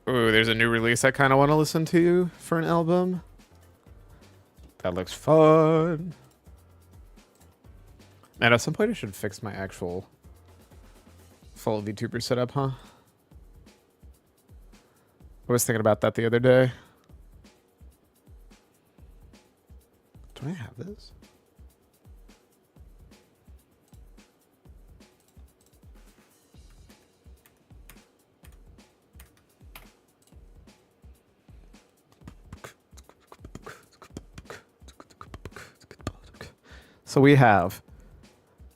Ooh, there's a new release I kind of want to listen to for an album. That looks fun. Man, at some point I should fix my actual full VTuber setup, huh? I was thinking about that the other day. Do I have this? So we have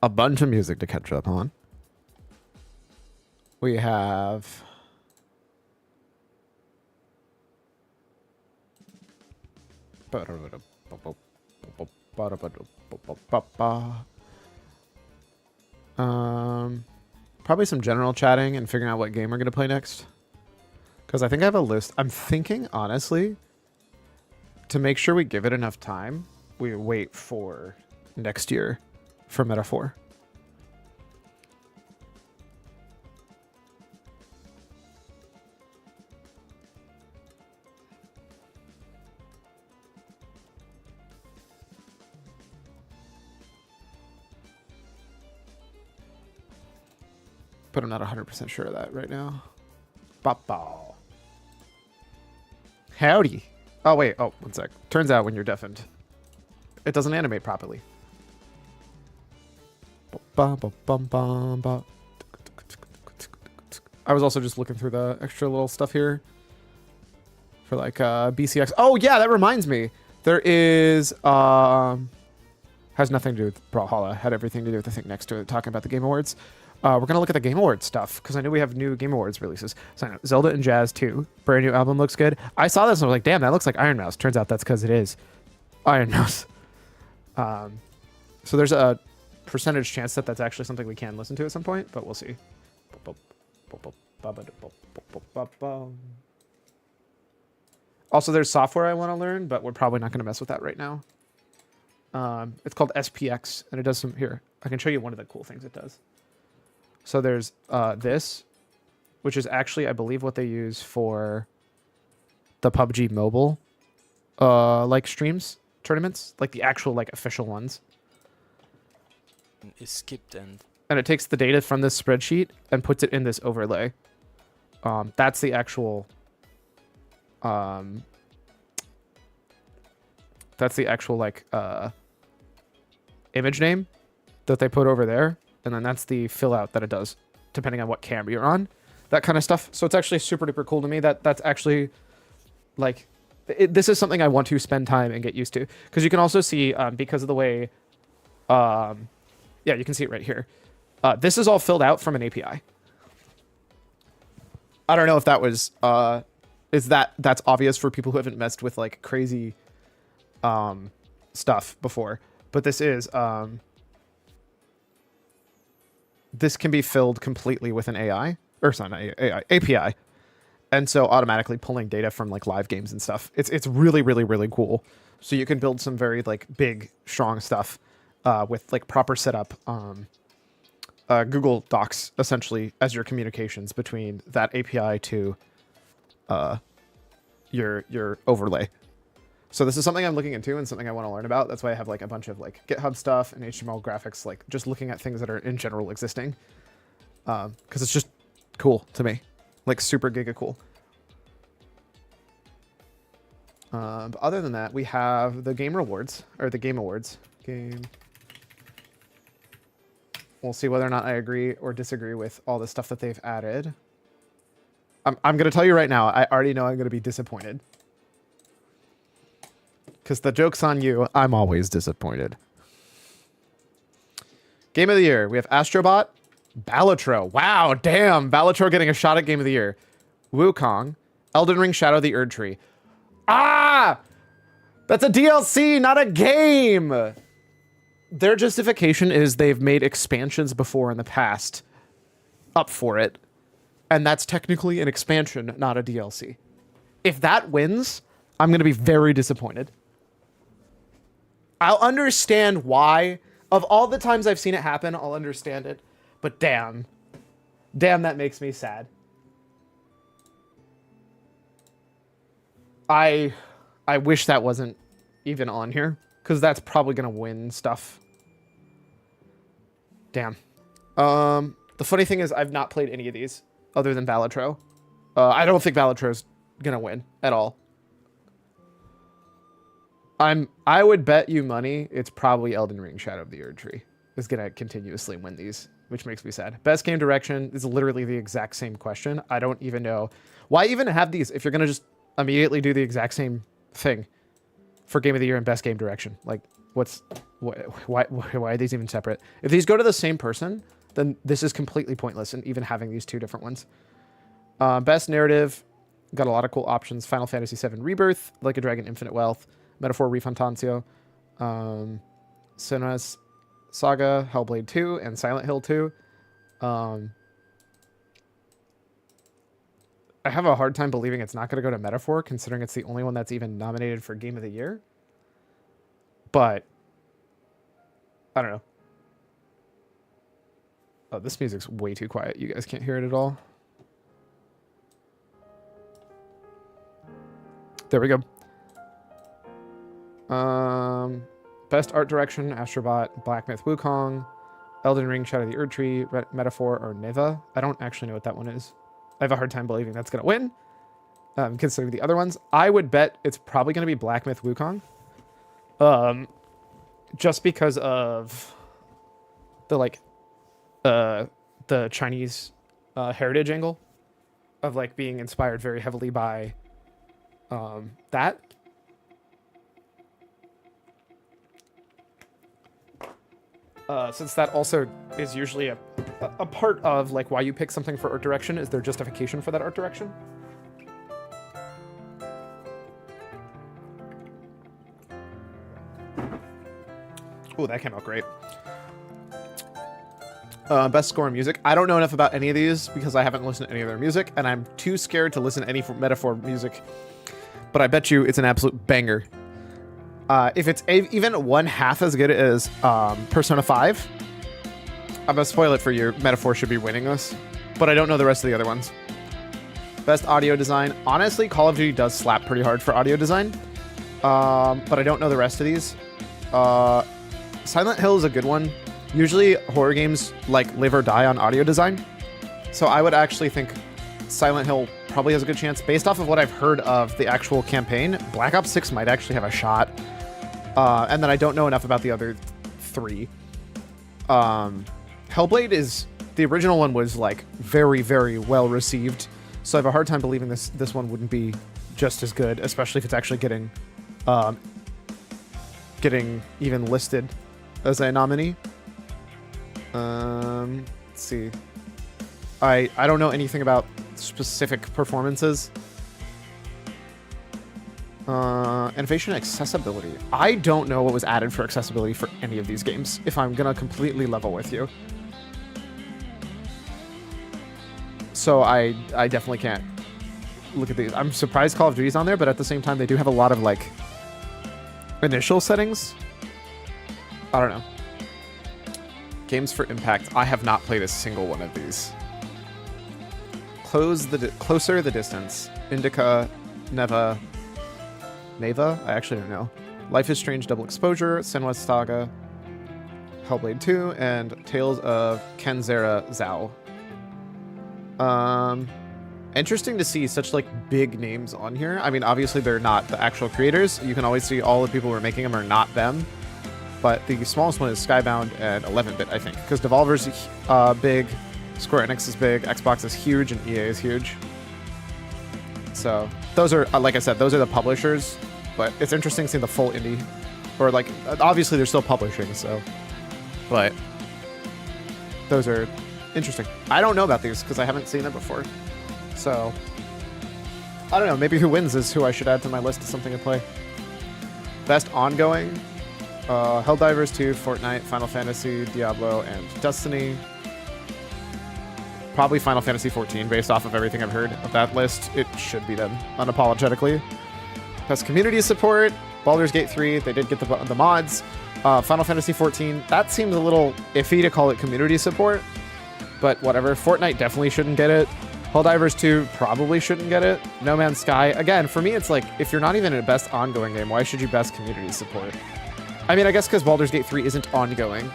a bunch of music to catch up on. We have probably some general chatting and figuring out what game we're going to play next. Because I think I have a list. I'm thinking, honestly, to make sure we give it enough time, we wait for next year for Metaphor. But I'm not 100% sure of that right now. Bop-bow. Howdy. Oh, wait. Oh, one sec. Turns out when you're deafened, it doesn't animate properly. I was also just looking through the extra little stuff here for like BCX. Oh, yeah, that reminds me. There is... has nothing to do with Brawlhalla. Had everything to do with the thing next to it, talking about the Game Awards. We're going to look at the Game Awards stuff, because I know we have new Game Awards releases. So Zelda and Jazz 2. Brand new album looks good. I saw this and I was like, damn, that looks like Iron Mouse. Turns out that's because it is Iron Mouse. So there's a percentage chance that that's actually something we can listen to at some point, but we'll see. Also, there's software I want to learn, but we're probably not going to mess with that right now. It's called SPX, and it does some... Here, I can show you one of the cool things it does. So there's this, which is actually, I believe, what they use for the PUBG Mobile like streams, tournaments, like the actual like official ones. Is skipped and it takes the data from this spreadsheet and puts it in this overlay. That's the actual like image name that they put over there. And then that's the fill out that it does, depending on what camera you're on, that kind of stuff. So it's actually super duper cool to me that that's actually like, this is something I want to spend time and get used to. Because you can also see, because of the way, yeah, you can see it right here. This is all filled out from an API. I don't know if that was, that's obvious for people who haven't messed with like crazy stuff before. But this is, this can be filled completely with an AI, or sorry, not AI, API. And so automatically pulling data from like live games and stuff. It's really, really, really cool. So you can build some very like big, strong stuff with like proper setup. Google Docs essentially as your communications between that API to your overlay. So this is something I'm looking into and something I want to learn about. That's why I have like a bunch of like GitHub stuff and HTML graphics, like just looking at things that are in general existing. Because it's just cool to me, like super giga cool. But other than that, we have the Game Awards, or the Game Awards. We'll see whether or not I agree or disagree with all the stuff that they've added. I'm going to tell you right now, I already know I'm going to be disappointed. Because the joke's on you, I'm always disappointed. Game of the Year. We have Astrobot, Balatro. Wow, damn. Balatro getting a shot at Game of the Year. Wukong, Elden Ring Shadow of the Erd Tree. Ah! That's a DLC, not a game! Their justification is they've made expansions before in the past up for it. And that's technically an expansion, not a DLC. If that wins, I'm going to be very disappointed. I'll understand why. Of all the times I've seen it happen, I'll understand it. But damn. Damn, that makes me sad. I wish that wasn't even on here, because that's probably gonna win stuff. Damn. The funny thing is, I've not played any of these other than Balatro. I don't think Balatro's gonna win at all. I would bet you money it's probably Elden Ring Shadow of the Erdtree is gonna continuously win these, which makes me sad. Best game direction is literally the exact same question. I don't even know why even have these if you're gonna just immediately do the exact same thing for game of the year and best game direction. Like, why are these even separate? If these go to the same person, then this is completely pointless and even having these two different ones. Best narrative, got a lot of cool options. Final Fantasy VII Rebirth, Like a Dragon Infinite Wealth, Metaphor Refantancio, Senua's Saga, Hellblade 2, and Silent Hill 2. I have a hard time believing it's not going to go to Metaphor, considering it's the only one that's even nominated for Game of the Year. But, I don't know. Oh, this music's way too quiet. You guys can't hear it at all. There we go. Best art direction, Astrobot, Black Myth Wukong, Elden Ring, Shadow of the Erdtree, Metaphor, or Neva. I don't actually know what that one is. I have a hard time believing that's going to win, considering the other ones. I would bet it's probably going to be Black Myth Wukong. Just because of the, like, the Chinese heritage angle of, like, being inspired very heavily by that. Since that also is usually a part of, like, why you pick something for art direction is their justification for that art direction. Ooh, that came out great. Best score in music. I don't know enough about any of these because I haven't listened to any of their music, and I'm too scared to listen to any Metaphor music. But I bet you it's an absolute banger. If it's even one half as good as Persona 5, I'm gonna spoil it for you. Metaphor should be winning this, but I don't know the rest of the other ones. Best audio design. Honestly, Call of Duty does slap pretty hard for audio design, but I don't know the rest of these. Silent Hill is a good one. Usually horror games like live or die on audio design, so I would actually think Silent Hill probably has a good chance. Based off of what I've heard of the actual campaign, Black Ops 6 might actually have a shot. And then I don't know enough about the other three. Hellblade is... The original one was, like, very, very well received. So I have a hard time believing this one wouldn't be just as good, especially if it's actually getting even listed as a nominee. Let's see. I don't know anything about specific performances. Innovation and accessibility. I don't know what was added for accessibility for any of these games, if I'm gonna completely level with you. So I definitely can't look at these. I'm surprised Call of Duty's on there, but at the same time, they do have a lot of, like, initial settings. I don't know. Games for Impact. I have not played a single one of these. Closer the Distance. Indica. Neva. I actually don't know. Life is Strange Double Exposure. Senua's Saga. Hellblade 2. And Tales of Kenzera Zhao. Interesting to see such, like, big names on here. I mean, obviously they're not the actual creators. You can always see all the people who are making them are not them. But the smallest one is Skybound and 11-bit, I think. Because Devolver's big, Square Enix is big, Xbox is huge, and EA is huge. So those are, like I said, those are the publishers. But it's interesting seeing the full indie. Or, like, obviously they're still publishing, so. But those are interesting. I don't know about these because I haven't seen them before. So, I don't know. Maybe who wins is who I should add to my list of something to play. Best ongoing. Helldivers 2, Fortnite, Final Fantasy, Diablo, and Destiny. Probably Final Fantasy 14, based off of everything I've heard of that list. It should be them, unapologetically. Best community support. Baldur's Gate 3, they did get the mods. Final Fantasy 14, that seems a little iffy to call it community support. But whatever. Fortnite definitely shouldn't get it. Helldivers 2 probably shouldn't get it. No Man's Sky, again, for me, it's like, if you're not even in a best ongoing game, why should you best community support? I mean, I guess because Baldur's Gate 3 isn't ongoing.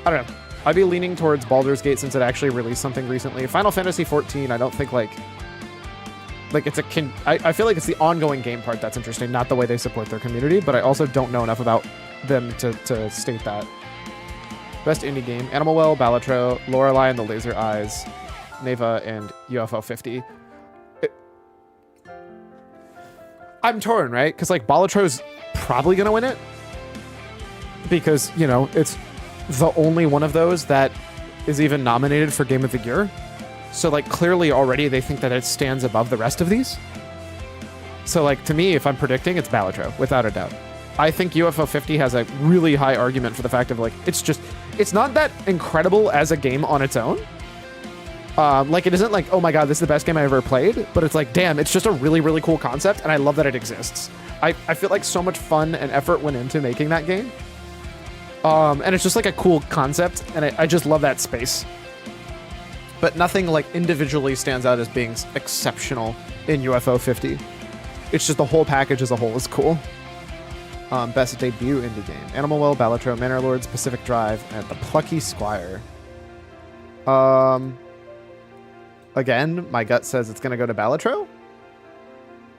I don't know. I'd be leaning towards Baldur's Gate since it actually released something recently. Final Fantasy 14, I don't think, like it's I feel like it's the ongoing game part that's interesting, not the way they support their community, but I also don't know enough about them to state that. Best indie game, Animal Well, Balatro, Lorelei and the Laser Eyes, Neva, and UFO 50. I'm torn, right? Because, like, Balatro's probably going to win it. Because, you know, it's the only one of those that is even nominated for Game of the Year. So, like, clearly already they think that it stands above the rest of these. So, like, to me, if I'm predicting, it's Balatro, without a doubt. I think UFO 50 has a really high argument for the fact of, like, it's not that incredible as a game on its own. Like, it isn't like, oh my god, this is the best game I ever played, but it's like, damn, it's just a really, really cool concept, and I love that it exists. I feel like so much fun and effort went into making that game. And it's just like a cool concept, and I just love that space. But nothing like individually stands out as being exceptional in UFO 50. It's just the whole package as a whole is cool. Best debut indie game. Animal Well, Balatro, Manor Lords, Pacific Drive, and The Plucky Squire. Again, my gut says it's going to go to Balatro.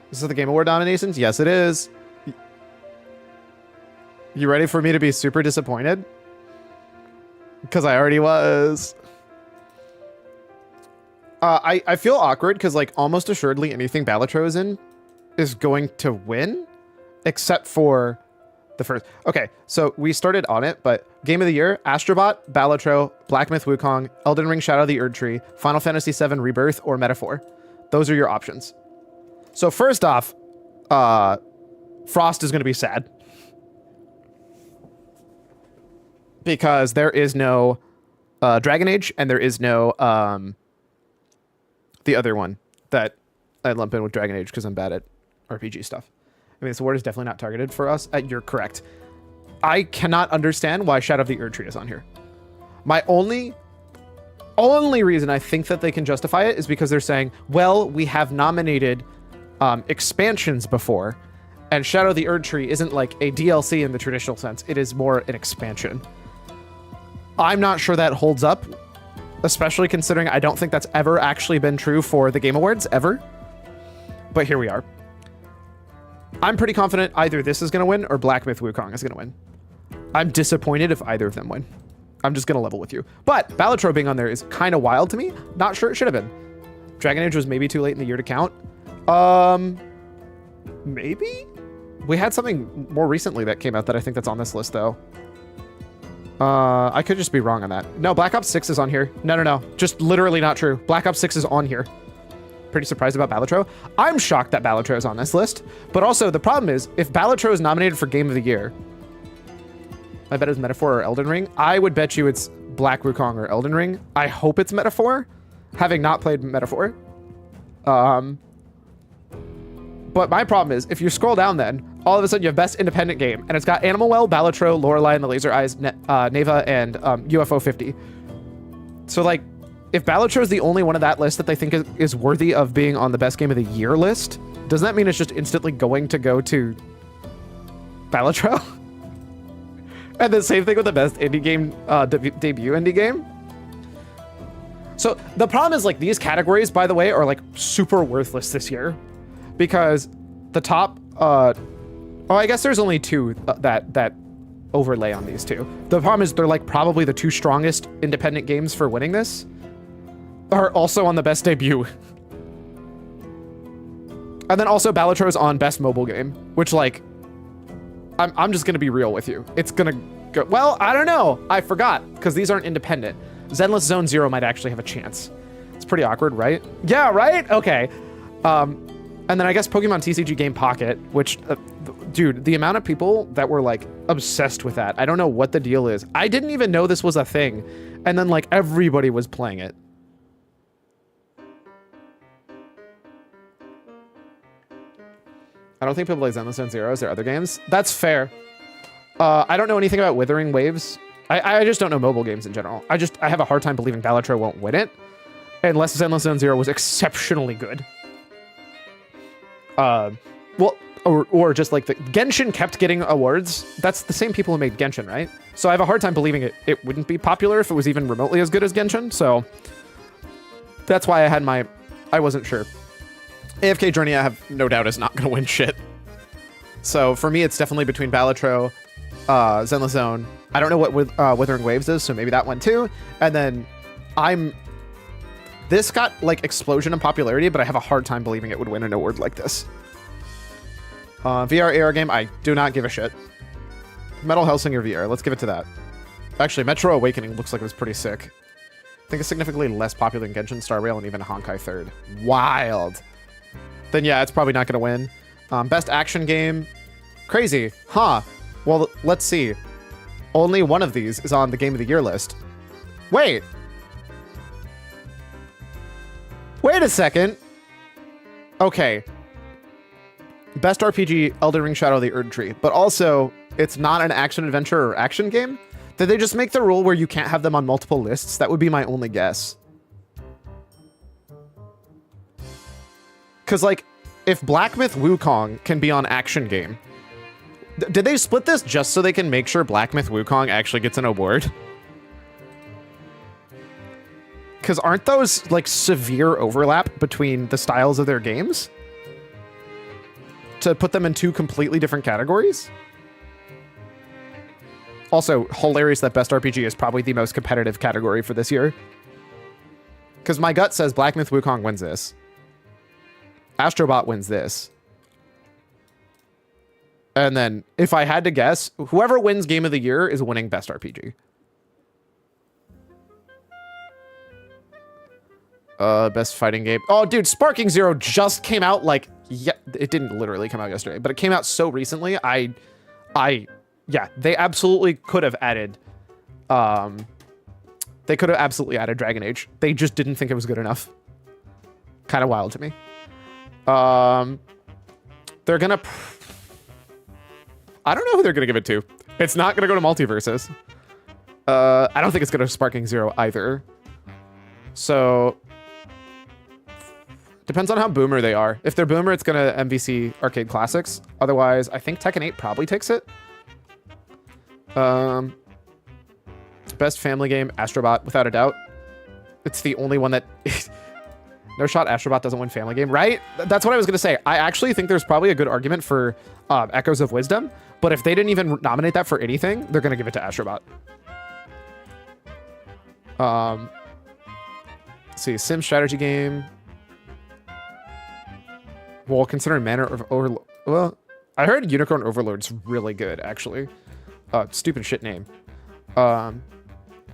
This is the Game Award nominations? Yes, it is. You ready for me to be super disappointed? Because I already was. I feel awkward because, like, almost assuredly anything Balatro is in is going to win, except for the first. Okay, so we started on it, but Game of the Year, Astrobot, Balatro, Black Myth Wukong, Elden Ring Shadow of the Erdtree, Final Fantasy VII Rebirth, or Metaphor. Those are your options. So first off, Frost is going to be sad. Because there is no Dragon Age, and there is no the other one that I lump in with Dragon Age because I'm bad at RPG stuff. I mean, this award is definitely not targeted for us. You're correct. I cannot understand why Shadow of the Erdtree is on here. My only reason I think that they can justify it is because they're saying, well, we have nominated expansions before, and Shadow of the Erdtree isn't like a DLC in the traditional sense. It is more an expansion. I'm not sure that holds up, especially considering I don't think that's ever actually been true for the Game Awards, ever. But here we are. I'm pretty confident either this is going to win or Black Myth Wukong is going to win. I'm disappointed if either of them win. I'm just going to level with you. But Balatro being on there is kind of wild to me. Not sure it should have been. Dragon Age was maybe too late in the year to count. Maybe? We had something more recently that came out that I think that's on this list, though. I could just be wrong on that. No, Black Ops 6 is on here. No. Just literally not true. Black Ops 6 is on here. Pretty surprised about Balatro. I'm shocked that Balatro is on this list. But also, the problem is, if Balatro is nominated for Game of the Year, I bet it's Metaphor or Elden Ring. I would bet you it's Black Wukong or Elden Ring. I hope it's Metaphor, having not played Metaphor. But my problem is, if you scroll down then, all of a sudden you have Best Independent Game, and it's got Animal Well, Balatro, Lorelei and the Laser Eyes, Neva, and UFO 50. So, like, if Balatro is the only one of that list that they think is worthy of being on the Best Game of the Year list, doesn't that mean it's just instantly going to go to Balatro? And the same thing with the Best Indie Game, debut indie game. So the problem is, like, these categories, by the way, are like super worthless this year, because the top, I guess there's only two that overlay on these two. The problem is they're like probably the two strongest independent games for winning this are also on the Best Debut. And then also Balatro's on Best Mobile Game, which, like, I'm just gonna be real with you. It's gonna go, well, I don't know. I forgot, because these aren't independent. Zenless Zone Zero might actually have a chance. It's pretty awkward, right? Yeah, right? Okay. And then I guess Pokemon TCG Game Pocket, which, dude, the amount of people that were, like, obsessed with that. I don't know what the deal is. I didn't even know this was a thing. And then, like, everybody was playing it. I don't think people play Zenless Zone Zero. Is there other games? That's fair. I don't know anything about Withering Waves. I just don't know mobile games in general. I have a hard time believing Balatro won't win it. Unless Zenless Zone Zero was exceptionally good. Well, or just like the Genshin kept getting awards. That's the same people who made Genshin, right? So I have a hard time believing it wouldn't be popular if it was even remotely as good as Genshin. So that's why I wasn't sure. AFK Journey, I have no doubt, is not going to win shit. So for me, it's definitely between Balatro, Zenless Zone. I don't know what Withering Waves is, so maybe that one too. And then this got like explosion in popularity, but I have a hard time believing it would win an award like this. VR AR game, I do not give a shit. Metal Hellsinger VR, let's give it to that. Actually, Metro Awakening looks like it was pretty sick. I think it's significantly less popular than Genshin, Star Rail, and even Honkai 3rd. Wild. Then yeah, it's probably not going to win. Best action game, crazy, huh? Well, let's see. Only one of these is on the Game of the Year list. Wait a second. Okay. Best RPG, Elden Ring Shadow of the Erdtree, but also it's not an action adventure or action game. Did they just make the rule where you can't have them on multiple lists? That would be my only guess. Because, like, if Black Myth Wukong can be on action game, did they split this just so they can make sure Black Myth Wukong actually gets an award? Because aren't those, like, severe overlap between the styles of their games? To put them in two completely different categories? Also, hilarious that Best RPG is probably the most competitive category for this year. Because my gut says Black Myth Wukong wins this. Astrobot wins this. And then, if I had to guess, whoever wins Game of the Year is winning Best RPG. Best fighting game. Oh, dude, Sparking Zero just came out like... Yeah, it didn't literally come out yesterday, but it came out so recently. Yeah, they absolutely could have added... they could have absolutely added Dragon Age. They just didn't think it was good enough. Kind of wild to me. They're gonna... I don't know who they're gonna give it to. It's not gonna go to Multiverses. I don't think it's gonna Sparking Zero either. So... Depends on how boomer they are. If they're boomer, it's gonna MVC Arcade Classics. Otherwise, I think Tekken 8 probably takes it. Best family game, Astrobot, without a doubt. It's the only one that... No shot Astrobot doesn't win family game, right? That's what I was gonna say. I actually think there's probably a good argument for Echoes of Wisdom, but if they didn't even nominate that for anything, they're gonna give it to Astrobot. Let's see, Sim strategy game. Well, considering Manor of Overlord... Well, I heard Unicorn Overlord's really good, actually. Stupid shit name.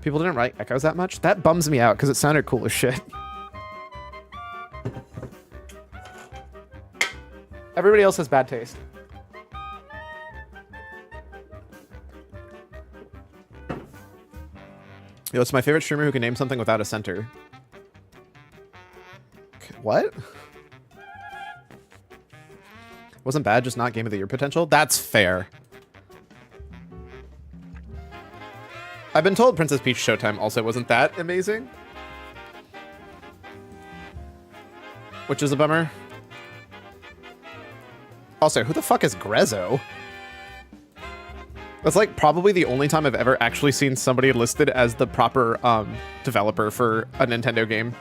People didn't write Echoes that much. That bums me out, because it sounded cool as shit. Everybody else has bad taste. Yo, it's my favorite streamer who can name something without a center. What? Wasn't bad, just not Game of the Year potential? That's fair. I've been told Princess Peach Showtime also wasn't that amazing. Which is a bummer. Also, who the fuck is Grezzo? That's like probably the only time I've ever actually seen somebody listed as the proper developer for a Nintendo game.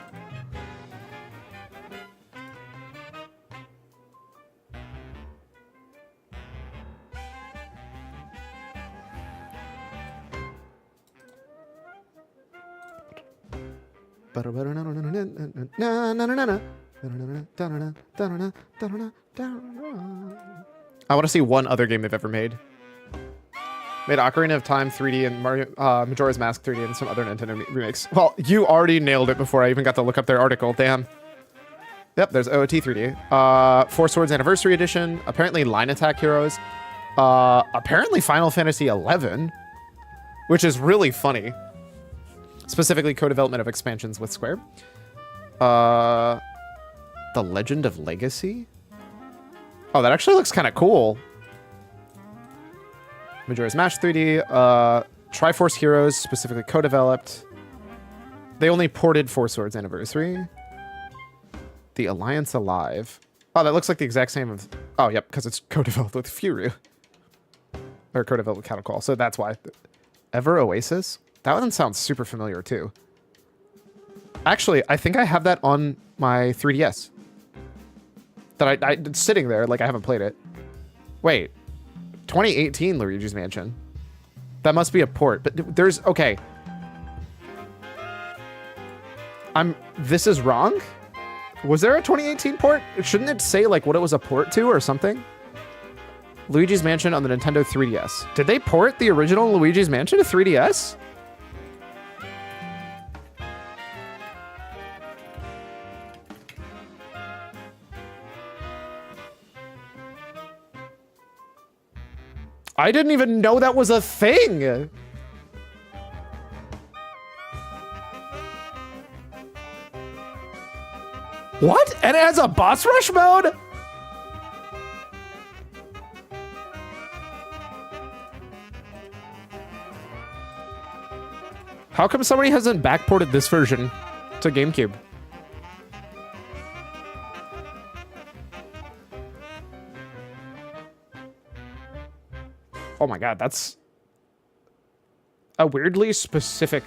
I want to see one other game they've ever made. Made Ocarina of Time 3D and Mario, Majora's Mask 3D and some other Nintendo remakes. Well, you already nailed it before I even got to look up their article. Damn. Yep, there's OOT 3D. Four Swords Anniversary Edition. Apparently Line Attack Heroes. Apparently Final Fantasy 11, which is really funny. Specifically co-development of expansions with Square. The Legend of Legacy? Oh, that actually looks kind of cool. Majora's Mask 3D. Triforce Heroes, specifically co-developed. They only ported Four Swords Anniversary. The Alliance Alive. Oh, that looks like the exact same of... Oh, yep, because it's co-developed with Furu. Or co-developed with Cattle Call, so that's why. Ever Oasis? That one sounds super familiar, too. Actually, I think I have that on my 3DS. That it's sitting there, like I haven't played it. Wait. 2018 Luigi's Mansion. That must be a port, but there's... Okay. This is wrong? Was there a 2018 port? Shouldn't it say, like, what it was a port to or something? Luigi's Mansion on the Nintendo 3DS. Did they port the original Luigi's Mansion to 3DS? I didn't even know that was a thing. What? And it has a boss rush mode? How come somebody hasn't backported this version to GameCube? Oh my god, that's a weirdly specific...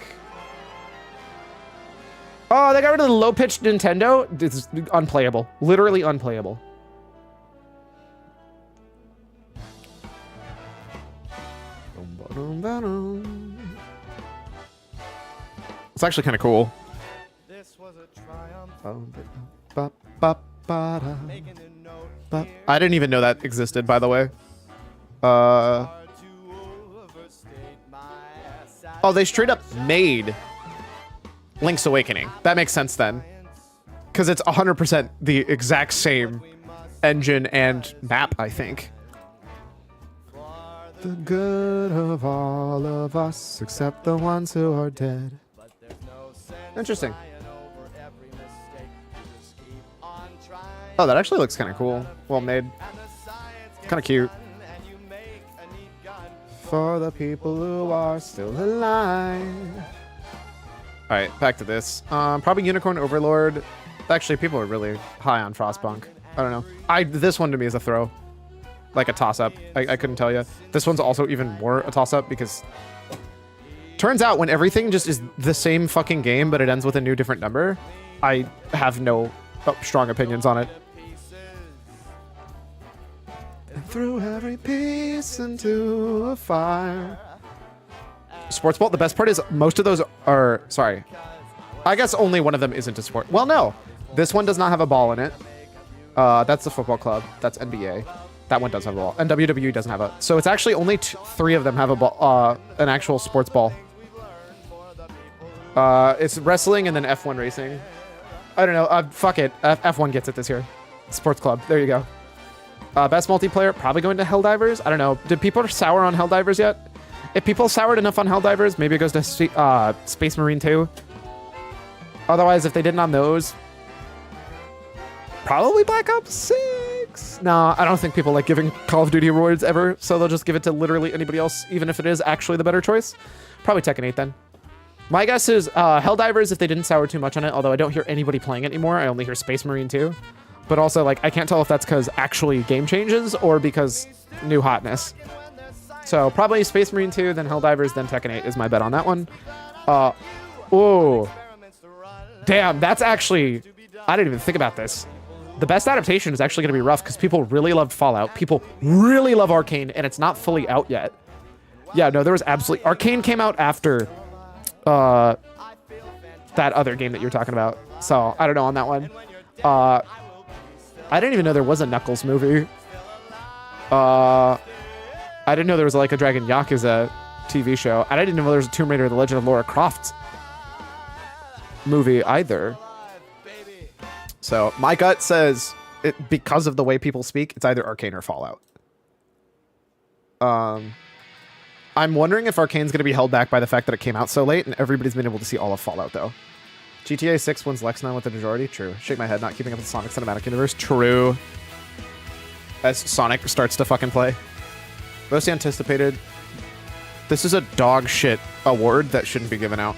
Oh, they got rid of the low-pitched Nintendo? This is unplayable. Literally unplayable. It's actually kind of cool. I didn't even know that existed, by the way. Oh, they straight up made Link's Awakening. That makes sense then. Because it's 100% the exact same engine and map, I think. The good of all of us, except the ones who are dead. Interesting. Oh, that actually looks kind of cool. Well made. Kind of cute. For the people who are still alive. Alright, back to this. Probably Unicorn Overlord. Actually, people are really high on Frostpunk. I don't know. This one to me is a throw. Like a toss-up. I couldn't tell you. This one's also even more a toss-up because... Turns out when everything just is the same fucking game, but it ends with a new different number, I have no strong opinions on it. And threw every piece into a fire. Sports Ball, the best part is most of those are... Sorry. I guess only one of them isn't a sport. Well, no. This one does not have a ball in it. That's the football club. That's NBA. That one does have a ball. And WWE doesn't have a... So it's actually only 3 of them have a ball, an actual sports ball. It's wrestling and then F1 racing. I don't know. Fuck it. F1 gets it this year. Sports club. There you go. Best multiplayer, probably going to Helldivers. I don't know. Did people sour on Helldivers yet? If people soured enough on Helldivers, maybe it goes to Space Marine 2. Otherwise, if they didn't on those, probably Black Ops 6. No, I don't think people like giving Call of Duty awards ever, so they'll just give it to literally anybody else, even if it is actually the better choice. Probably Tekken 8 then. My guess is Helldivers if they didn't sour too much on it, although I don't hear anybody playing it anymore. I only hear Space Marine 2. But also, like, I can't tell if that's because actually game changes or because new hotness. So probably Space Marine 2, then Helldivers, then Tekken 8 is my bet on that one. Ooh. Damn, that's actually... I didn't even think about this. The best adaptation is actually going to be rough because people really loved Fallout. People really love Arcane, and it's not fully out yet. Yeah, no, there was absolutely... Arcane came out after that other game that you're talking about. So, I don't know on that one. I didn't even know there was a Knuckles movie. I didn't know there was like a Dragon Yakuza TV show. I didn't know there was a Tomb Raider: The Legend of Lara Croft movie either. So my gut says, because of the way people speak, it's either Arcane or Fallout. I'm wondering if Arcane's going to be held back by the fact that it came out so late and everybody's been able to see all of Fallout, though. GTA 6 wins Lexicon with the majority? True. Shake my head, not keeping up with the Sonic Cinematic Universe? True. As Sonic starts to fucking play. Most anticipated. This is a dog shit award that shouldn't be given out.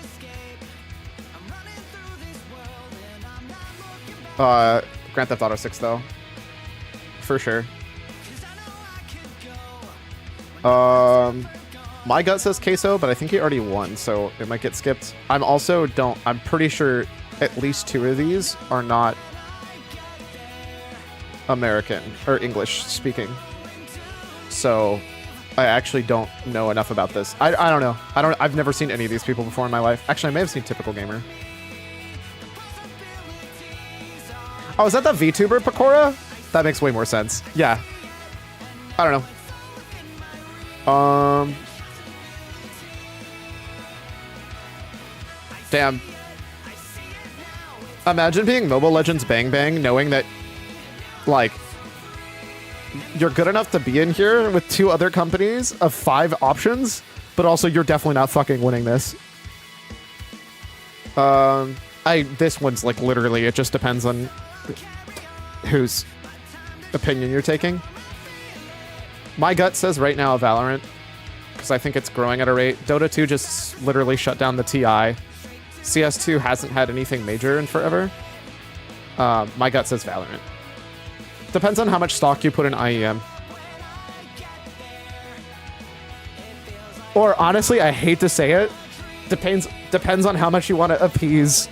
Grand Theft Auto 6 though. For sure. My gut says Queso, but I think he already won, so it might get skipped. I'm pretty sure at least 2 of these are not American or English speaking. So I actually don't know enough about this. I don't know. I've never seen any of these people before in my life. Actually, I may have seen Typical Gamer. Oh, is that the VTuber Pecora? That makes way more sense. Yeah. I don't know. Damn. Imagine being Mobile Legends Bang Bang, knowing that, like, you're good enough to be in here with 2 other companies of 5 options, but also you're definitely not fucking winning this. This one's like literally, it just depends on whose opinion you're taking. My gut says right now Valorant, because I think it's growing at a rate. Dota 2 just literally shut down the TI. CS2 hasn't had anything major in forever. My gut says Valorant. Depends on how much stock you put in IEM. Or honestly, I hate to say it, depends on how much you want to appease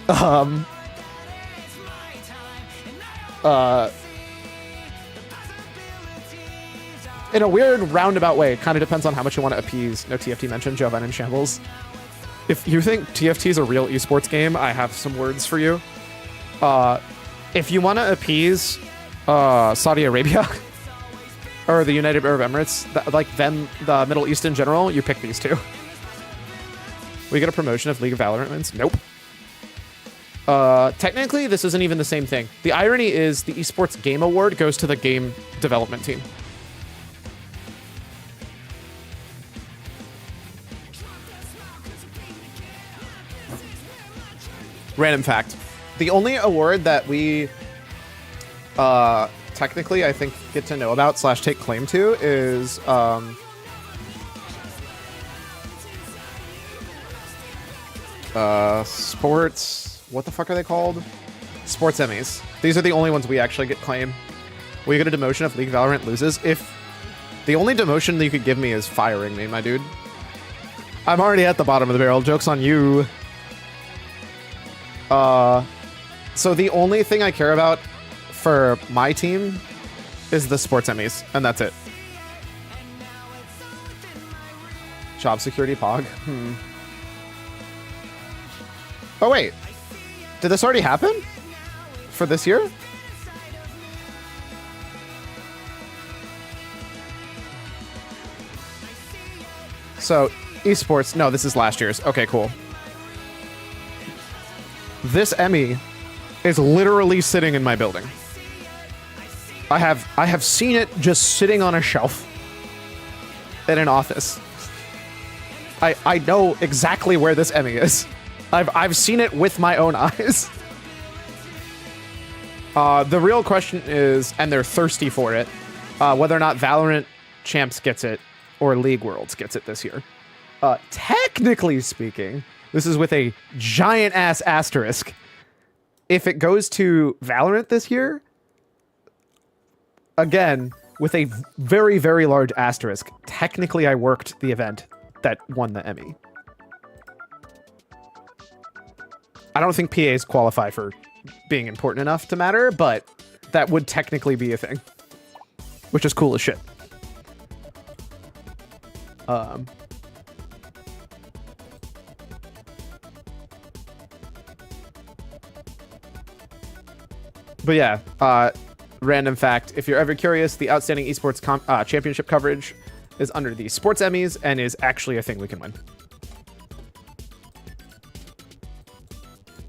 in a weird roundabout way. It kind of depends on how much you want to appease. No TFT mentioned, Jovine in shambles. If you think TFT is a real esports game, I have some words for you. If you want to appease Saudi Arabia or the United Arab Emirates, the Middle East in general, you pick these 2. We get a promotion if League of Valorant wins? Nope. Technically, this isn't even the same thing. The irony is the Esports Game Award goes to the game development team. Random fact. The only award that we technically, I think, get to know about / take claim to is sports. What the fuck are they called? Sports Emmys. These are the only ones we actually get claim. We get a demotion if League of Valorant loses. If the only demotion that you could give me is firing me, my dude. I'm already at the bottom of the barrel. Joke's on you. So the only thing I care about for my team is the Sports Emmys, and that's it. Job security pog. Oh wait, did this already happen for this year? So esports, no, this is last year's. Okay, cool. This Emmy is literally sitting in my building. I have seen it just sitting on a shelf in an office. I know exactly where this Emmy is. I've seen it with my own eyes. The real question is, and they're thirsty for it, whether or not Valorant Champs gets it or League Worlds gets it this year. Technically speaking, this is with a giant ass asterisk. If it goes to Valorant this year, again, with a very, very large asterisk, technically I worked the event that won the Emmy. I don't think PAs qualify for being important enough to matter, but that would technically be a thing, which is cool as shit. But yeah, random fact, if you're ever curious, the Outstanding Esports Championship coverage is under the Sports Emmys and is actually a thing we can win.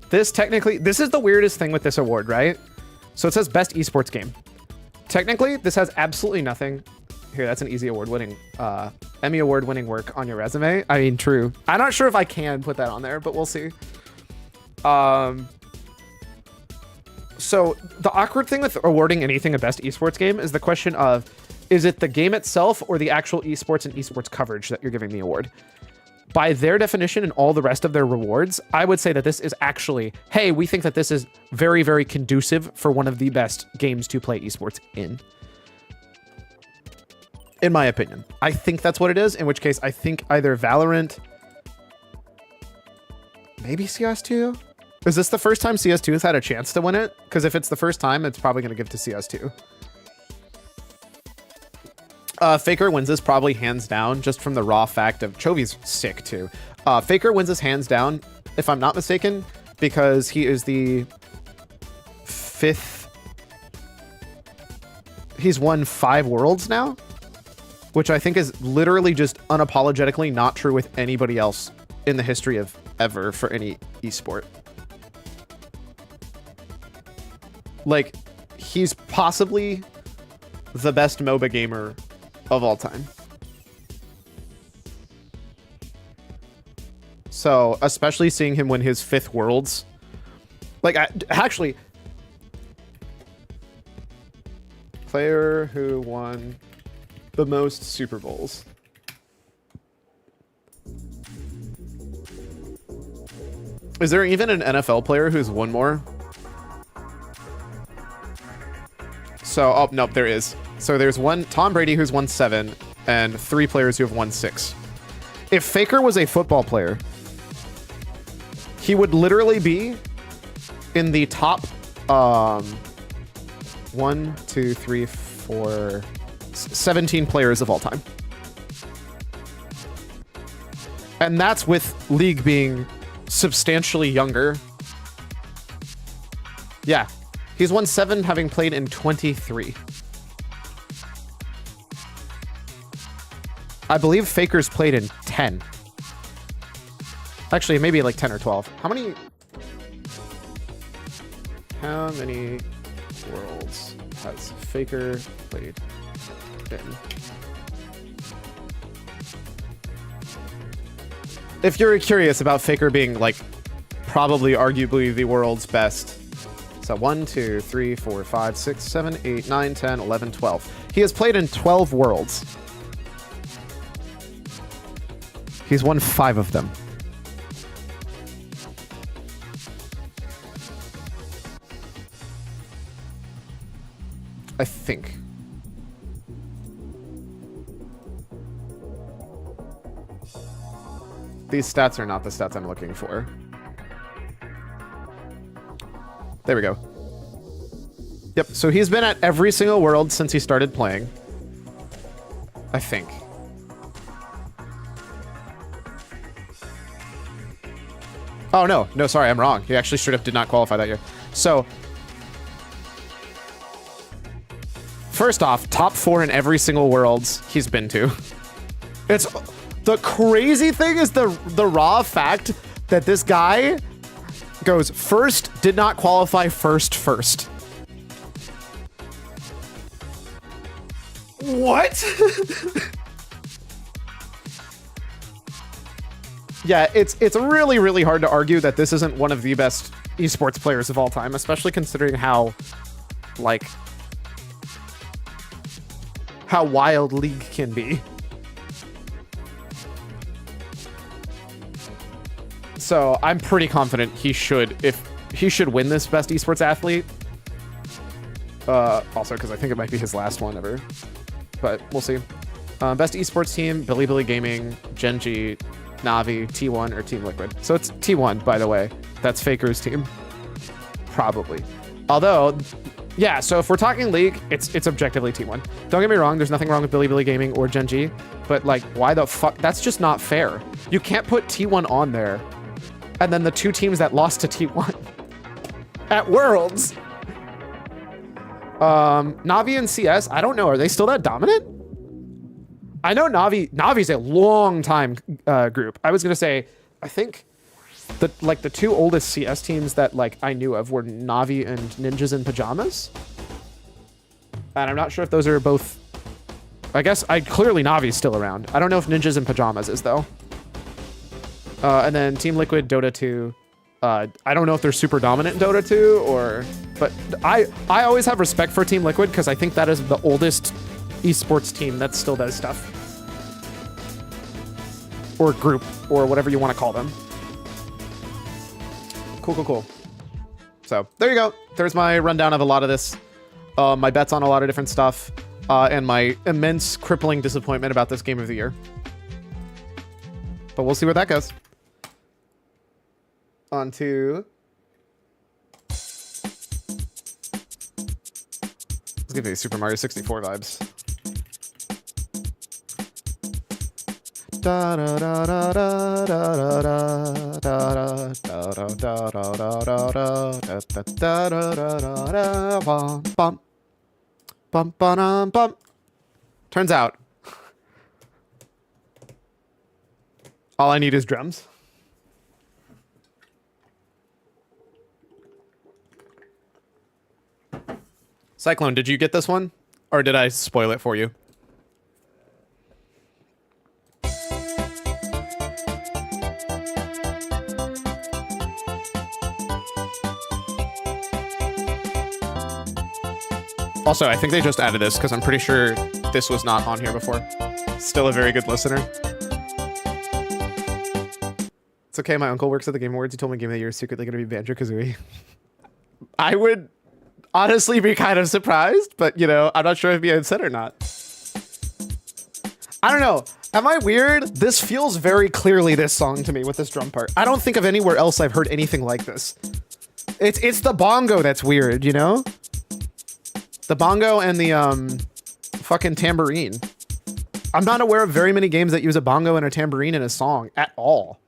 This is the weirdest thing with this award, right? So it says Best Esports Game. Technically, this has absolutely nothing. Here, that's an easy award-winning, Emmy award-winning work on your resume. I mean, true. I'm not sure if I can put that on there, but we'll see. So the awkward thing with awarding anything a best esports game is the question of, is it the game itself or the actual esports and esports coverage that you're giving the award? by their definition and all the rest of their rewards, I would say that this is actually, hey, we think that this is very, very conducive for one of the best games to play esports in my opinion. I think that's what it is, in which case I think either Valorant, maybe CS2? Is this the first time CS2 has had a chance to win it? Because if it's the first time, it's probably going to give to CS2. Faker wins this probably hands down, just from the raw fact of Chovy's sick too. Faker wins this hands down, if I'm not mistaken, because he is the 5th. He's won 5 worlds now, which I think is literally just unapologetically not true with anybody else in the history of ever for any esport. Like, he's possibly the best MOBA gamer of all time. So, especially seeing him win his 5th worlds. Like, actually, player who won the most Super Bowls. Is there even an NFL player who's won more? So, oh, nope, there is. So there's one Tom Brady who's won 7 and 3 players who have won 6. If Faker was a football player, he would literally be in the top 1, 2, 3, 4, 17 players of all time. And that's with League being substantially younger. Yeah. He's won 7 having played in 23. I believe Faker's played in 10. Actually, maybe like 10 or 12. How many worlds has Faker played in? If you're curious about Faker being like probably arguably the world's best. So 1, 2, 3, 4, 5, 6, 7, 8, 9, 10, 11, 12. He has played in 12 worlds. He's won 5 of them. I think. These stats are not the stats I'm looking for. There we go. Yep, so he's been at every single world since he started playing. I think. Oh, no. No, sorry, I'm wrong. He actually straight up did not qualify that year. So, first off, top 4 in every single worlds he's been to. It's the crazy thing is the raw fact that this guy goes first, did not qualify first. What? Yeah, it's really, really hard to argue that this isn't one of the best esports players of all time, especially considering how, like, how wild League can be. So I'm pretty confident he should win this best esports athlete. Also, because I think it might be his last one ever, but we'll see. Best esports team: Bilibili Gaming, Genji, Navi, T1, or Team Liquid. So it's T1, by the way. That's Faker's team. Probably. Although, yeah, so if we're talking League, it's objectively T1. Don't get me wrong, there's nothing wrong with Bilibili Gaming or Genji, but like, why the fuck? That's just not fair. You can't put T1 on there and then the 2 teams that lost to T1 at Worlds. Navi and CS, I don't know. Are they still that dominant? I know Navi's a long time group. I was gonna say, I think the 2 oldest CS teams that like I knew of were Navi and Ninjas in Pajamas. And I'm not sure if those are both. I guess clearly Navi's still around. I don't know if Ninjas in Pajamas is though. And then Team Liquid, Dota 2. I don't know if they're super dominant in Dota 2 but I always have respect for Team Liquid because I think that is the oldest esports team that still does stuff. or group or whatever you want to call them. Cool, cool, cool. So there you go. There's my rundown of a lot of this. My bets on a lot of different stuff. And my immense crippling disappointment about this game of the year. But we'll see where that goes. On to... Let's give me Super Mario 64 vibes. Da da da da da da da da da da da. Bum, ba-dum, bum. Turns out, all I need is drums. Cyclone, did you get this one? Or did I spoil it for you? Also, I think they just added this because I'm pretty sure this was not on here before. Still a very good listener. It's okay, my uncle works at the Game Awards. He told me Game of the Year is secretly going to be Banjo-Kazooie. I would honestly be kind of surprised, but, you know, I'm not sure if he had said or not. I don't know. Am I weird? This feels very clearly this song to me with this drum part. I don't think of anywhere else I've heard anything like this. It's the bongo that's weird, you know? The bongo and the fucking tambourine. I'm not aware of very many games that use a bongo and a tambourine in a song at all.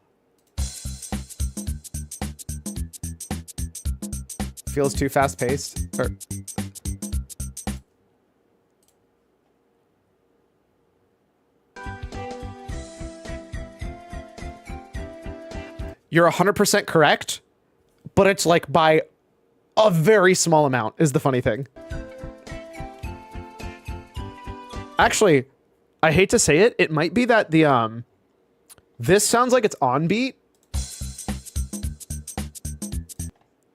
Feels too fast-paced. You're 100% correct, but it's like by a very small amount is the funny thing. Actually, I hate to say it, it might be that the this sounds like it's on beat.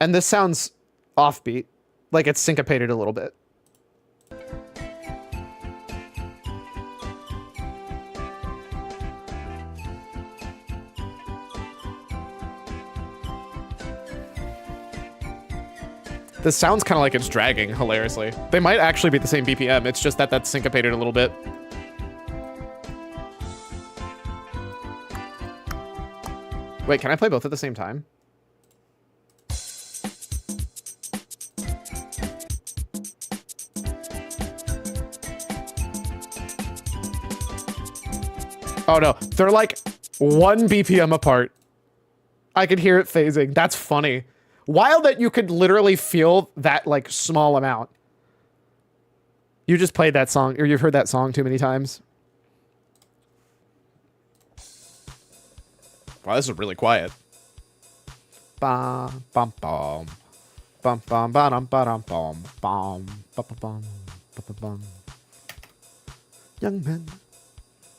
And this sounds off beat, like it's syncopated a little bit. This sounds kind of like it's dragging, hilariously. They might actually be the same BPM, it's just that that's syncopated a little bit. Wait, can I play both at the same time? Oh no, they're like 1 BPM apart. I could hear it phasing. That's funny. Wild that you could literally feel that like small amount. You just played that song, or you've heard that song too many times. Wow, this is really quiet. Bum bum bum bum bum bum bum bum bum bum bum bum. Young man,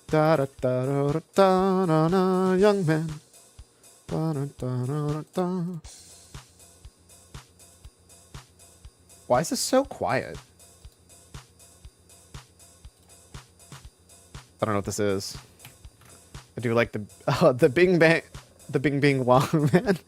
da da da da da da da. Young man, da da da da da. Why is this so quiet? I don't know what this is. I do like the Bing Bang, the Bing Bing Wong man.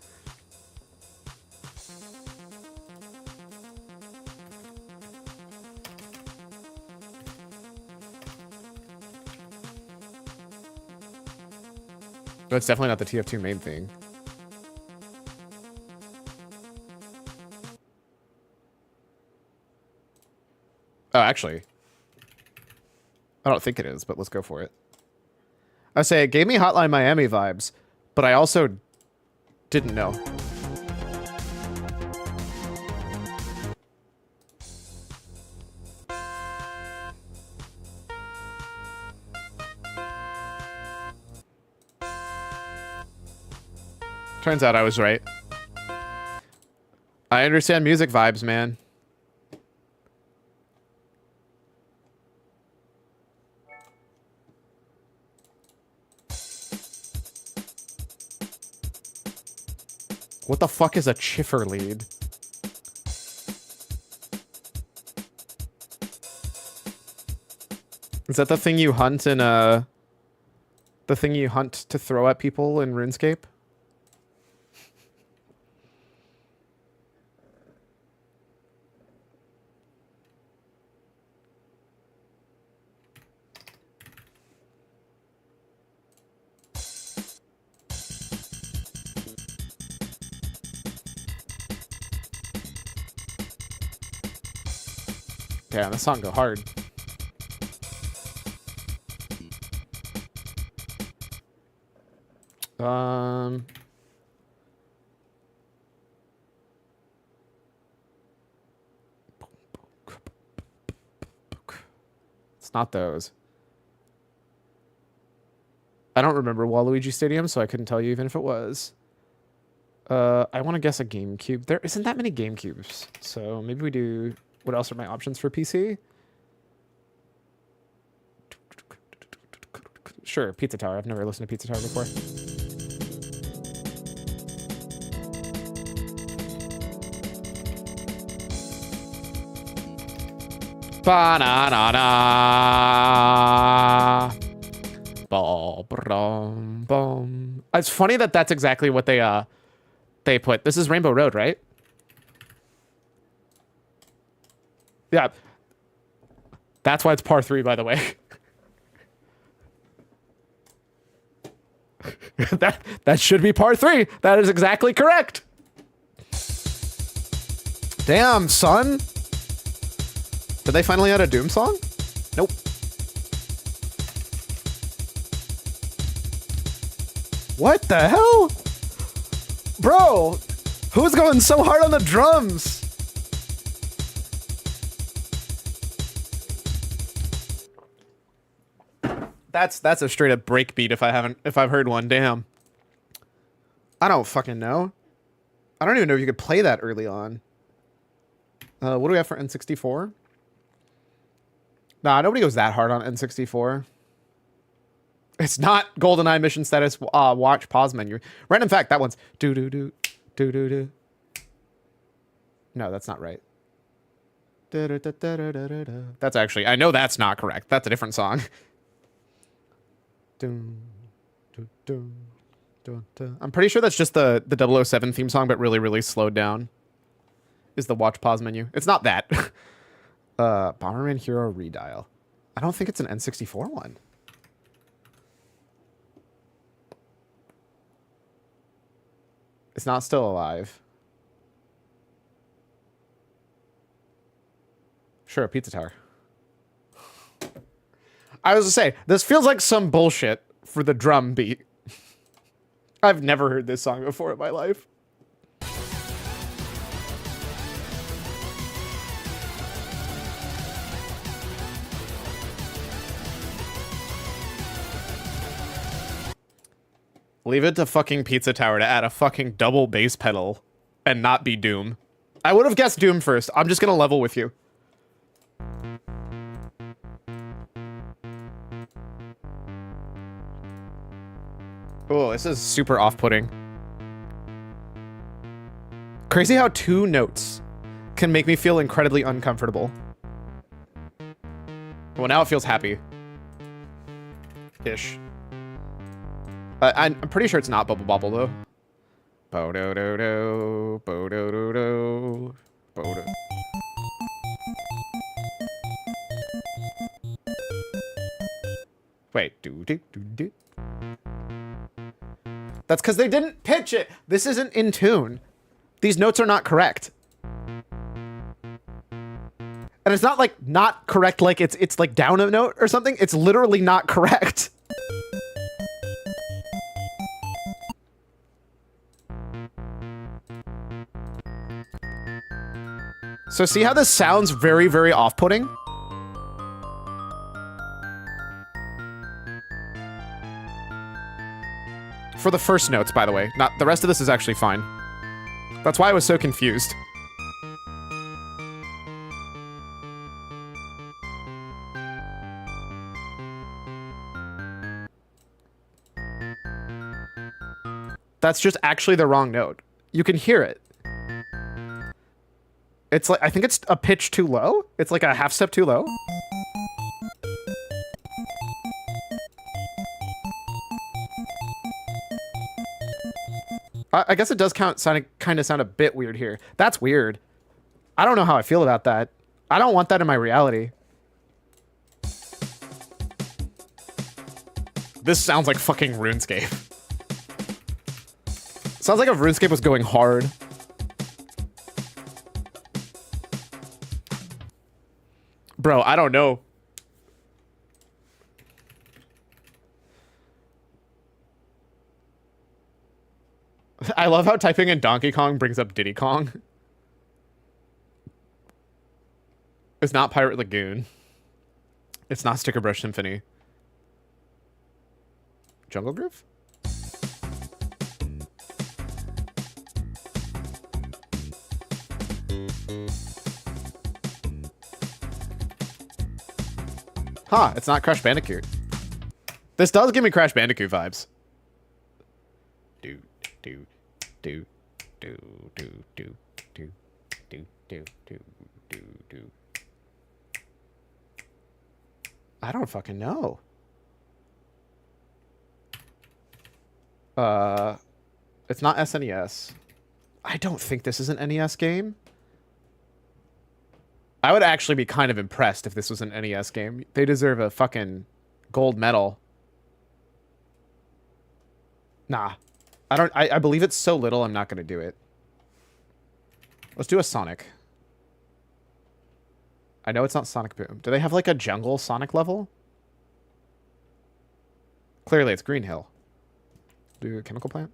No, it's definitely not the TF2 main thing. Oh, actually. I don't think it is, but let's go for it. I say it gave me Hotline Miami vibes, but I also didn't know. Turns out I was right. I understand music vibes, man. What the fuck is a chiffer lead? Is that the thing you hunt in the The thing you hunt to throw at people in RuneScape? Damn, this song go hard. It's not those. I don't remember Waluigi Stadium, so I couldn't tell you even if it was. I want to guess a GameCube. There isn't that many GameCubes, so maybe we do... What else are my options for PC? Sure, Pizza Tower. I've never listened to Pizza Tower before. Ba-na-na-na. Ba-brum-bum. It's funny that that's exactly what they put. This is Rainbow Road, right? Yeah. That's why it's par 3, by the way. that should be par 3. That is exactly correct. Damn, son. Did they finally add a Doom song? Nope. What the hell? Bro, who's going so hard on the drums? That's a straight up break beat if I've heard one. Damn. I don't fucking know. I don't even know if you could play that early on. What do we have for N64? Nah, nobody goes that hard on N64. It's not GoldenEye mission status watch pause menu. Random fact, that one's do do do do do do. No, that's not right. That's actually, I know that's not correct. That's a different song. I'm pretty sure that's just the 007 theme song, but really, really slowed down. Is the watch pause menu. It's not that. Bomberman Hero Redial. I don't think it's an N64 one. It's not still alive. Sure, Pizza Tower. I was to say, this feels like some bullshit for the drum beat. I've never heard this song before in my life. Leave it to fucking Pizza Tower to add a fucking double bass pedal and not be Doom. I would have guessed Doom first. I'm just gonna level with you. Oh, this is super off-putting. Crazy how 2 notes can make me feel incredibly uncomfortable. Well, now it feels happy. Ish. I'm pretty sure it's not Bubble Bobble, though. Bo-do-do-do, bo-do-do-do, bo-do. Wait, do-do-do-do. That's because they didn't pitch it. This isn't in tune. These notes are not correct. And it's not like not correct, like it's like down a note or something. It's literally not correct. So see how this sounds very, very off-putting? For the first notes, by the way. Not the rest of this is actually fine. That's why I was so confused. That's just actually the wrong note. You can hear it. It's like, I think it's a pitch too low. It's like a half step too low. I guess it does kind of sound a bit weird here. That's weird. I don't know how I feel about that. I don't want that in my reality. This sounds like fucking RuneScape. Sounds like if RuneScape was going hard. Bro, I don't know. I love how typing in Donkey Kong brings up Diddy Kong. It's not Pirate Lagoon. It's not Sticker Brush Symphony. Jungle Groove? Huh, it's not Crash Bandicoot. This does give me Crash Bandicoot vibes. Do, do, do, do, do, do, do, do, do, do, do, do. I don't fucking know. It's not SNES. I don't think this is an NES game. I would actually be kind of impressed if this was an NES game. They deserve a fucking gold medal. Nah. I believe it's so little, I'm not going to do it. Let's do a Sonic. I know it's not Sonic Boom. Do they have like a jungle Sonic level? Clearly it's Green Hill. Do a chemical plant?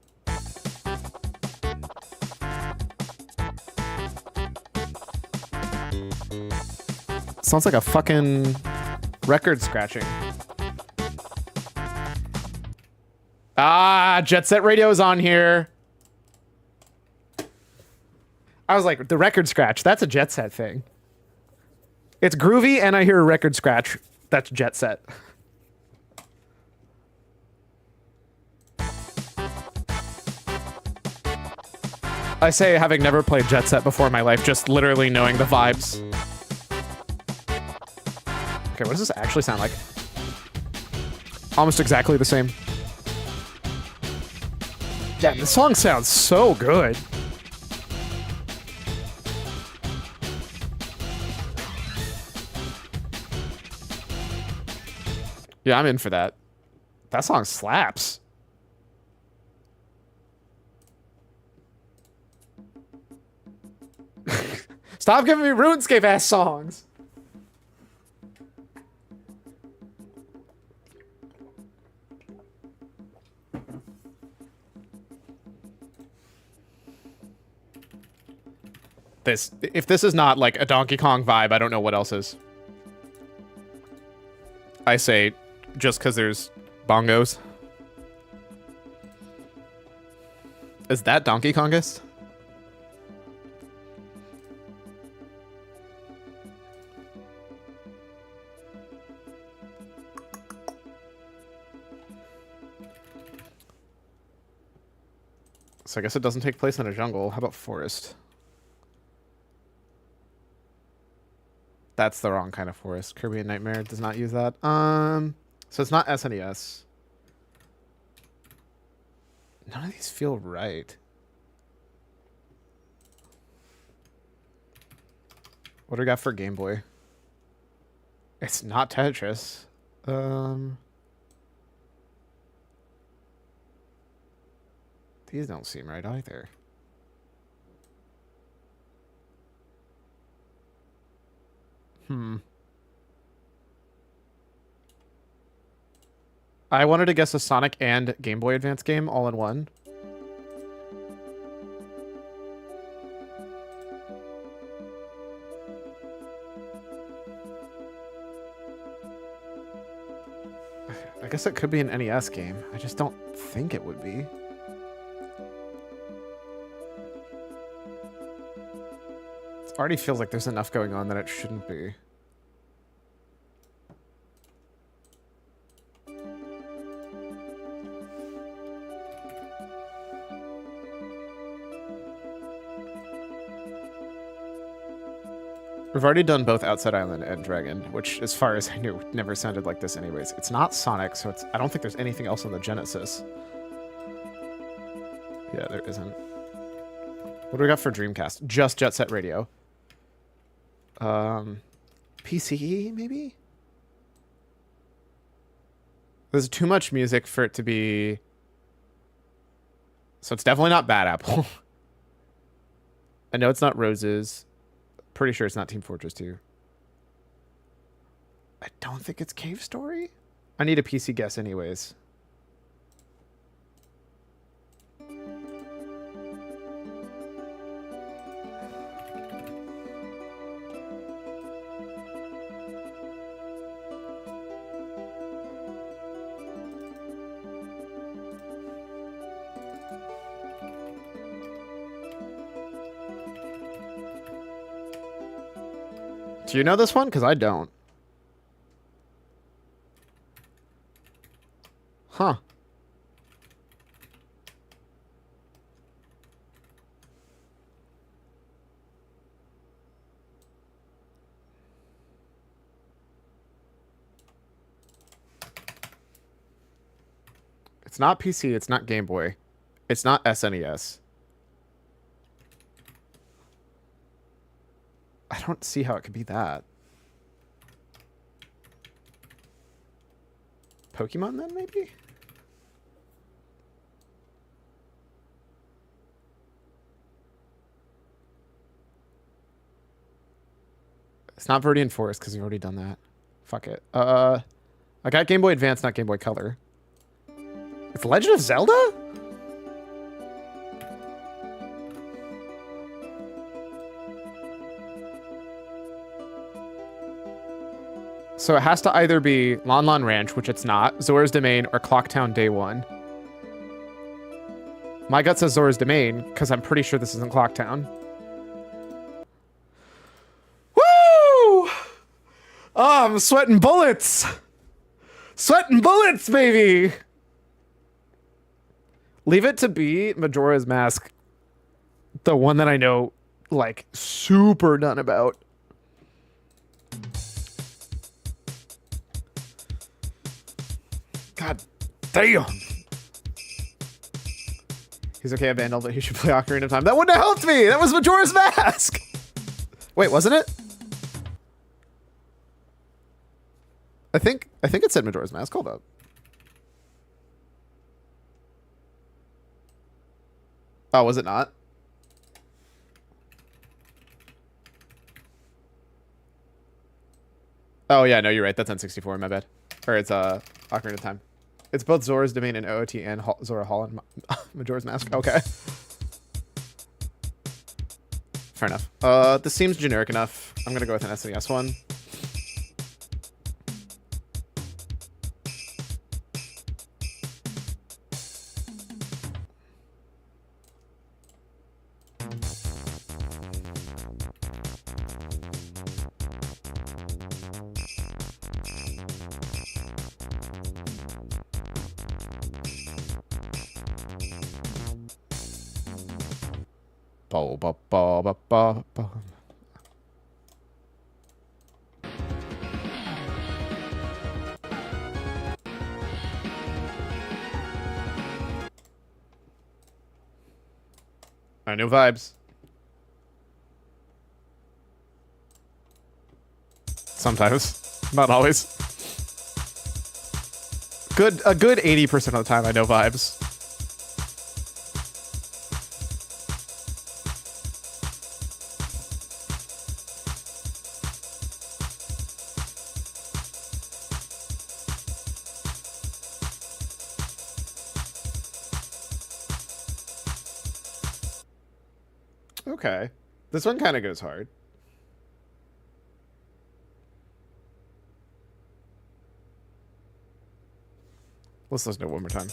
Sounds like a fucking record scratching. Ah, Jet Set Radio's on here. I was like, the record scratch, that's a Jet Set thing. It's groovy and I hear a record scratch. That's Jet Set. I say having never played Jet Set before in my life, just literally knowing the vibes. Okay, what does this actually sound like? Almost exactly the same. Damn, this song sounds so good. Yeah, I'm in for that. That song slaps. Stop giving me RuneScape ass songs. If this is not like a Donkey Kong vibe, I don't know what else is. I say just because there's bongos. Is that Donkey Kongist? So I guess it doesn't take place in a jungle. How about forest? That's the wrong kind of forest. Kirby and Nightmare does not use that. So it's not SNES. None of these feel right. What do we got for Game Boy? It's not Tetris. These don't seem right either. I wanted to guess a Sonic and Game Boy Advance game all in one. I guess it could be an NES game. I just don't think it would be. It already feels like there's enough going on that it shouldn't be. We've already done both Outside Island and Dragon, which, as far as I knew, never sounded like this anyways. It's not Sonic, so I don't think there's anything else on the Genesis. Yeah, there isn't. What do we got for Dreamcast? Just Jet Set Radio. PC, maybe? There's too much music for it to be... So it's definitely not Bad Apple. I know it's not Roses. Pretty sure it's not Team Fortress 2. I don't think it's Cave Story. I need a PC guess anyways. Do you know this one? Because I don't. Huh. It's not PC. It's not Game Boy. It's not SNES. I don't see how it could be that. Pokemon then, maybe? It's not Viridian Forest because we've already done that. Fuck it. I got Game Boy Advance, not Game Boy Color. It's Legend of Zelda? So it has to either be Lon Lon Ranch, which it's not, Zora's Domain, or Clocktown Day 1. My gut says Zora's Domain, because I'm pretty sure this isn't Clocktown. Woo! Oh, I'm sweating bullets! Sweating bullets, baby! Leave it to be Majora's Mask. The one that I know, like, super none about. God damn. He's okay at Vandal, but he should play Ocarina of Time. That wouldn't have helped me! That was Majora's Mask! Wait, wasn't it? I think it said Majora's Mask. Hold up. Oh, was it not? Oh yeah, no, you're right. That's N64, my bad. Or it's Ocarina of Time. It's both Zora's Domain and OOT and Zora Hall and Majora's Mask. Okay. Fair enough. This seems generic enough. I'm gonna go with an SNES one. I know vibes. Sometimes, not always. A good 80% of the time I know vibes. Okay. This one kind of goes hard. Let's listen to it one more time.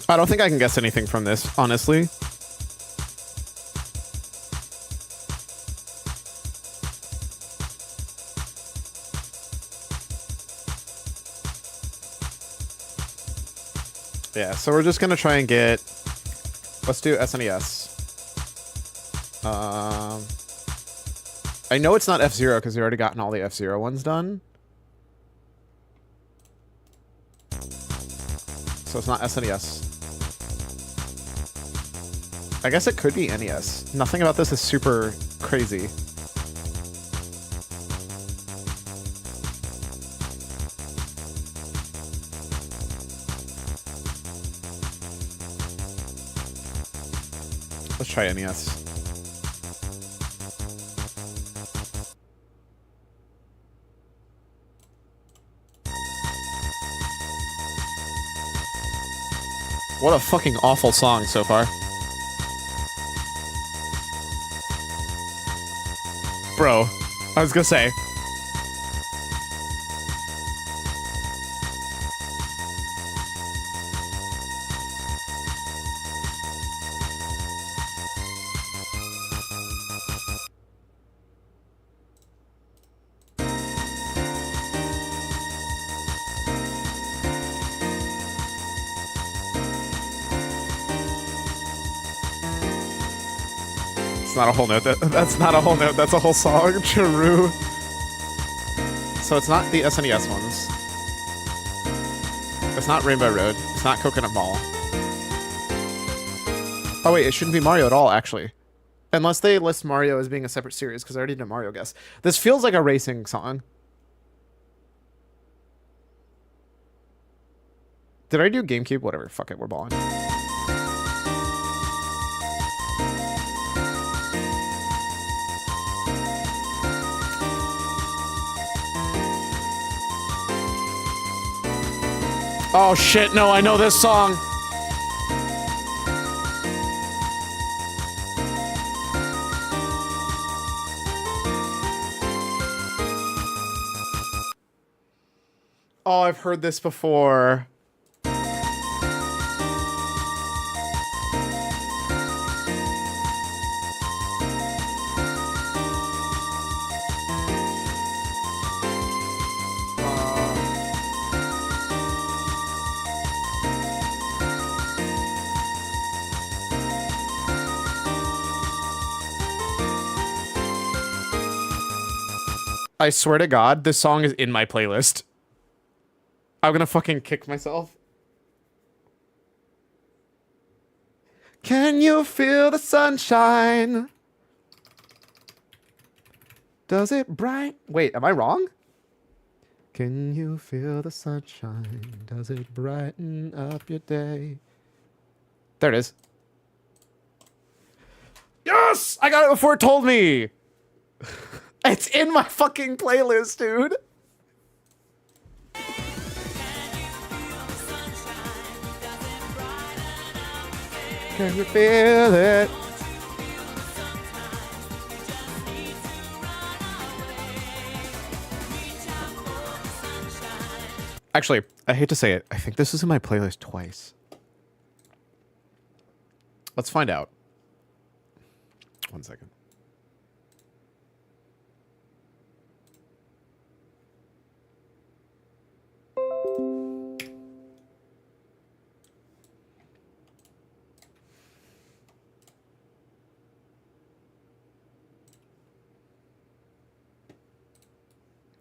I don't think I can guess anything from this, honestly. Yeah, so we're just gonna try and get... Let's do SNES. I know it's not F-Zero because we've already gotten all the F-Zero ones done. So it's not SNES. I guess it could be NES. Nothing about this is super crazy. Let's try NES. What a fucking awful song so far. Bro, I was gonna say. Not a whole note. That's not a whole note. That's a whole song. True. So it's not the SNES ones. It's not Rainbow Road. It's not Coconut Mall. Oh wait, it shouldn't be Mario at all, actually. Unless they list Mario as being a separate series, because I already did a Mario guess. This feels like a racing song. Did I do GameCube? Whatever. Fuck it. We're balling. Oh shit, no, I know this song. Oh, I've heard this before. I swear to God, this song is in my playlist. I'm gonna fucking kick myself. Can you feel the sunshine? Does it bright? Wait, am I wrong? Can you feel the sunshine? Does it brighten up your day? There it is. Yes! I got it before it told me! It's in my fucking playlist, dude. Can you feel it? Actually, I hate to say it. I think this is in my playlist twice. Let's find out. 1 second.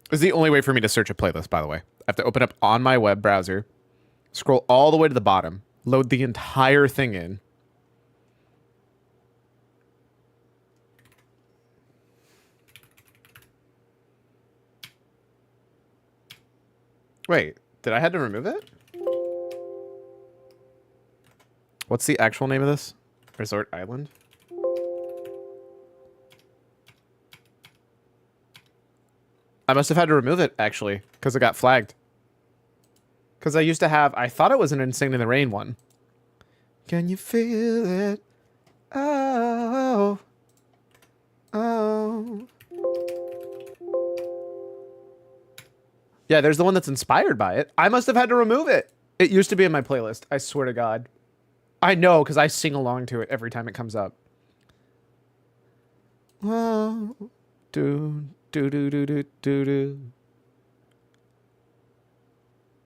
This is the only way for me to search a playlist, by the way. I have to open up on my web browser, scroll all the way to the bottom, load the entire thing in. Wait, did I have to remove it? What's the actual name of this? Resort Island? I must have had to remove it, actually, because it got flagged. Because I used to have, I thought it was an Insane in the Rain one. Can you feel it? Oh. Oh. Yeah, there's the one that's inspired by it. I must have had to remove it. It used to be in my playlist. I swear to God. I know, because I sing along to it every time it comes up. Whoa. Do, do, do, do, do, do, do.